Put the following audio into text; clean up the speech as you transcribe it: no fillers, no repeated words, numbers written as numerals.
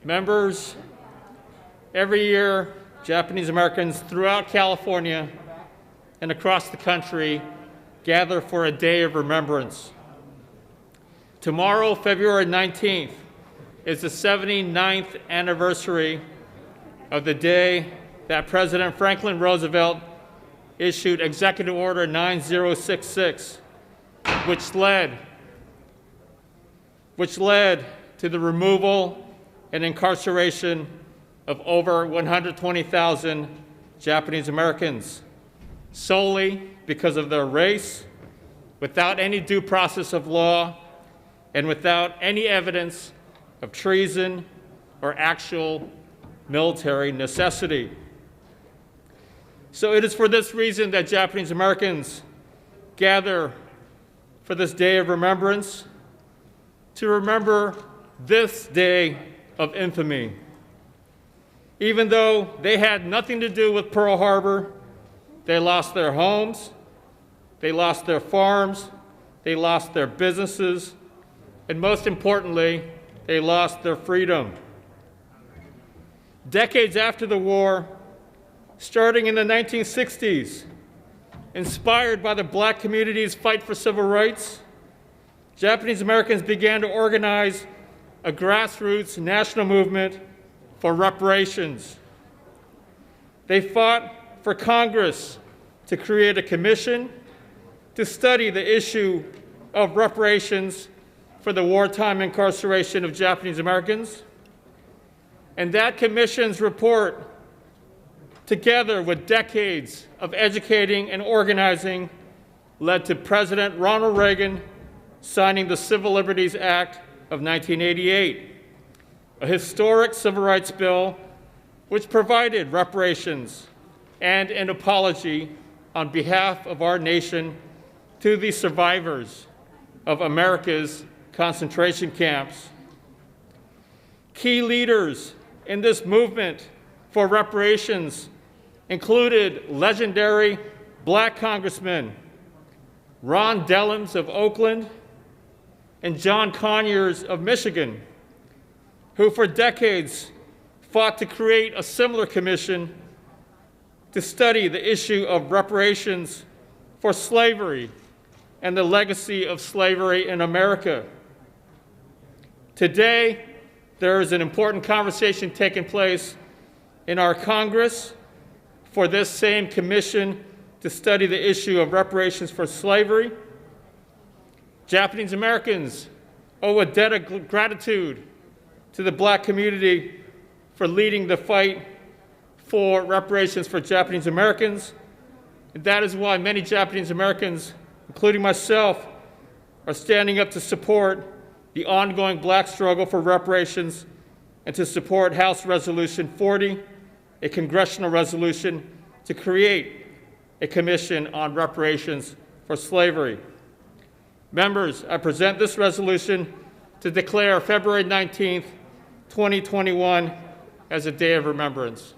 Members, every year, Japanese Americans throughout California and across the country gather for a day of remembrance. Tomorrow, February 19th, is the 79th anniversary of the day that President Franklin Roosevelt issued Executive Order 9066, which led to the removal and incarceration of over 120,000 Japanese Americans, solely because of their race, without any due process of law, and without any evidence of treason or actual military necessity. So it is for this reason that Japanese Americans gather for this day of remembrance, to remember this day of infamy. Even though they had nothing to do with Pearl Harbor, they lost their homes, they lost their farms, they lost their businesses, and most importantly, they lost their freedom. Decades after the war, starting in the 1960s, inspired by the Black community's fight for civil rights, Japanese Americans began to organize a grassroots national movement for reparations. They fought for Congress to create a commission to study the issue of reparations for the wartime incarceration of Japanese Americans. And that commission's report, together with decades of educating and organizing, led to President Ronald Reagan signing the Civil Liberties Act of 1988, a historic civil rights bill which provided reparations and an apology on behalf of our nation to the survivors of America's concentration camps. Key leaders in this movement for reparations included legendary Black Congressman Ron Dellums of Oakland and John Conyers of Michigan, who for decades fought to create a similar commission to study the issue of reparations for slavery and the legacy of slavery in America. Today, there is an important conversation taking place in our Congress for this same commission to study the issue of reparations for slavery. Japanese Americans owe a debt of gratitude to the Black community for leading the fight for reparations for Japanese Americans. And that is why many Japanese Americans, including myself, are standing up to support the ongoing Black struggle for reparations and to support House Resolution 40, a congressional resolution to create a commission on reparations for slavery. Members, I present this resolution to declare February 19th, 2021 as a day of remembrance.